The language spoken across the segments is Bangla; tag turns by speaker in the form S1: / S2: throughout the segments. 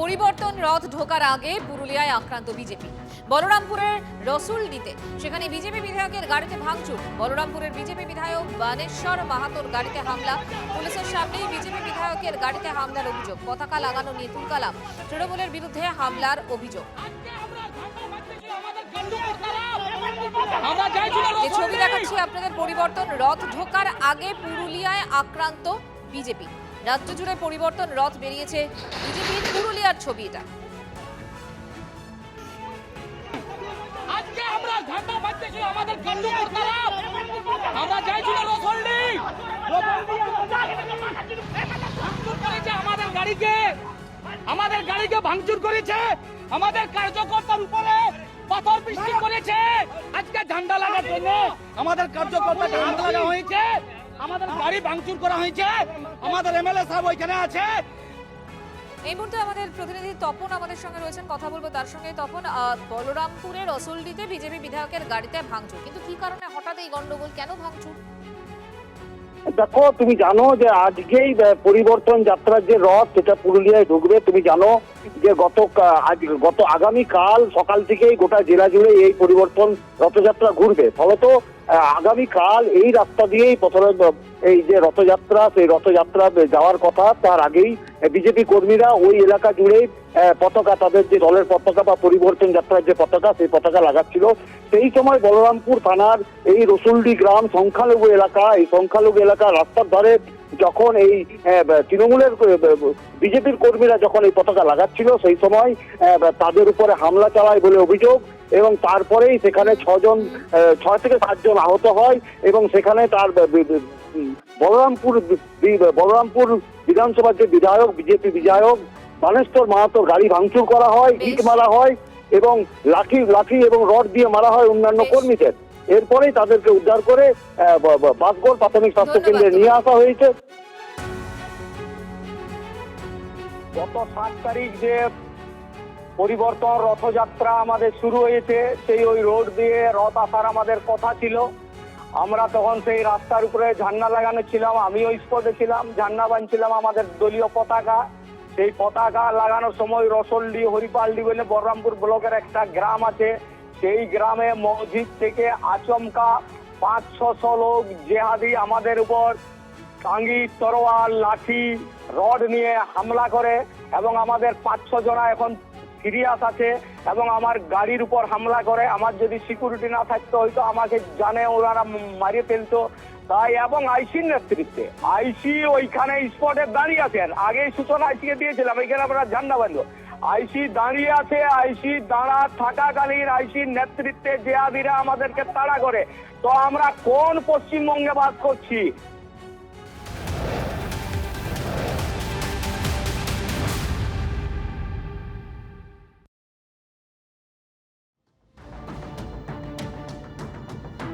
S1: পরিবর্তন রথ ঢোকার আগে পুরুলিয়ায় আক্রান্ত বিজেপি। বলরামপুরের রসুলডিতে সেখানে বিজেপি বিধায়কের গাড়িতে ভাঙচুর। বলরামপুরের বিজেপি বিধায়ক বানেশ্বর মাহাতোর গাড়িতে হামলা। পুলিশের সামনেই বিজেপি বিধায়কের গাড়িতে হামলার অভিযোগ। পতাকা লাগানো নিয়ে তুলকালাম। তৃণমূলের বিরুদ্ধে হামলার অভিযোগ। যে ছবি দেখাচ্ছি আপনাদের, পরিবর্তন রথ ঢোকার আগে পুরুলিয়ায় আক্রান্ত বিজেপি। রাজ্য জুড়ে পরিবর্তন রথ বেরিয়েছে বিজেপির পুরুলিয়ার ছবি এটা।
S2: আজকে আমরা ঝান্ডা বাঁধতেছি, আমাদের গন্ডু করতাম, আমরা যাইছিল রসলডি করেছে, আমাদের গাড়িকে ভাঙচুর করেছে, আমাদের কার্যকর্তার উপরে পাথর বৃষ্টি করেছে। আজকে ঝান্ডা লাগার জন্য আমাদের কার্যকর্তা ঝান্ডা লাগা হয়েছে, আমাদের গাড়ি ভাঙচুর করা হয়েছে, আমাদের এমএলএ সাহেব ওইখানে আছে।
S1: এই মুহূর্তে আমাদের প্রতিনিধি তপন আমাদের সঙ্গে রয়েছেন, কথা বলবো তার সঙ্গে। তপন, বলরামপুরের রসুলডিতে বিজেপি বিধায়কের গাড়িতে ভাঙচুর, কিন্তু কি কারণে হঠাৎ এই গন্ডগোল, কেন ভাঙচুর?
S3: দেখো, তুমি জানো যে আজকেই পরিবর্তন যাত্রার যে রথ সেটা পুরুলিয়ায় ঢুকবে। তুমি জানো যে গত আগামীকাল সকাল থেকেই গোটা জেলা জুড়ে এই পরিবর্তন রথযাত্রা ঘুরবে। ফলত আগামীকাল এই রাস্তা দিয়েই প্রথমে এই যে রথযাত্রা, সেই রথযাত্রা যাওয়ার কথা, তার আগেই বিজেপি কর্মীরা ওই এলাকা জুড়ে পতাকা, তাদের যে দলের পতাকা বা পরিবর্তন যাত্রার যে পতাকা, সেই পতাকা লাগাচ্ছিল। সেই সময় বলরামপুর থানার এই রসুলডি গ্রাম সংখ্যালঘু এলাকা, এই সংখ্যালঘু এলাকার রাস্তার ধারে যখন এই তৃণমূলের বিজেপির কর্মীরা যখন এই পতাকা লাগাচ্ছিল, সেই সময় তাদের উপরে হামলা চালায় বলে অভিযোগ। এবং তারপরেই সেখানে 6 থেকে 7 জন আহত হয় এবং সেখানে তার বলরামপুর বিধানসভার যে বিধায়ক, বিজেপি বিধায়ক বানেশ্বর মাহাতোর গাড়ি ভাঙচুর করা হয়, ইট মারা হয় এবং লাঠি এবং রড দিয়ে মারা হয় অন্যান্য কর্মীদের। এরপরেই তাদেরকে উদ্ধার করে বাসগড় প্রাথমিক স্বাস্থ্য কেন্দ্রে নিয়ে আসা হয়েছে। গত 7 তারিখ যে পরিবর্তন রথযাত্রা আমাদের শুরু হয়েছে, সেই ওই রোড দিয়ে রথ আসার আমাদের কথা ছিল। আমরা তখন সেই রাস্তার উপরে ঝান্ডা লাগানো ছিলাম, আমিও স্পটে ছিলাম, ঝান্ডা বাঁধছিলাম আমাদের দলীয় পতাকা। সেই পতাকা লাগানোর সময় রসলডি, হরিপালডি বলে বলরামপুর ব্লকের একটা গ্রাম আছে, সেই গ্রামে মসজিদ থেকে আচমকা 500-600 লোক জেহাদি আমাদের উপর টাঙ্গি, তরোয়াল, লাঠি, রড নিয়ে হামলা করে এবং আমাদের 5-6 জনা এখন সিরিয়াস আছে এবং আমার গাড়ির উপর হামলা করে। আমার যদি সিকিউরিটি না থাকতো হয়তো আমাকে জানে ওরা মারিয়ে ফেলতো। তাই এবং আইসির নেতৃত্বে আইসি ওইখানে স্পটে দাঁড়িয়ে আছেন, আগেই সূচনা আইসিকে দিয়েছিলাম, এখানে আমরা ঝান্ডা বাঁধবো। আইসি দাঁড়িয়ে আছে, আইসি দাঁড়া থাকাকালীন আইসির নেতৃত্বে জেহাদিরা আমাদেরকে তাড়া করে। তো আমরা কোন পশ্চিমবঙ্গে বাস করছি?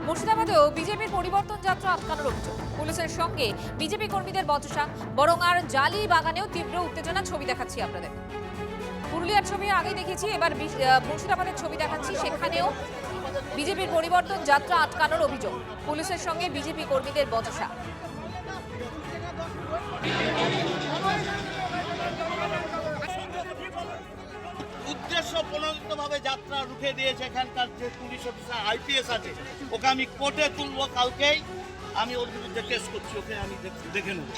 S1: মুর্শিদাবাদেও বিজেপির পরিবর্তন যাত্রা আটকানোর অভিযোগ। পুলিশের সঙ্গে বিজেপি কর্মীদের বচসা। বরং আর জালি বাগানেও তীব্র উত্তেজনা, ছবি দেখাচ্ছি আপনাদের। পুরুলিয়ার ছবি আগেই দেখেছি, এবার মুর্শিদাবাদের ছবি দেখাচ্ছি। সেখানেও বিজেপির পরিবর্তন যাত্রা আটকানোর অভিযোগ। পুলিশের সঙ্গে বিজেপি কর্মীদের বচসা।
S4: উদ্দেশ্য প্রণোদিতভাবে যাত্রা রুখে দিয়েছে এখানকার যে পুলিশ অফিসার আইপিএস আছে, ওকে আমি কোর্টে তুলবো কালকেই। আমি ওর বিরুদ্ধে কেস করছি, ওকে আমি দেখে নেব।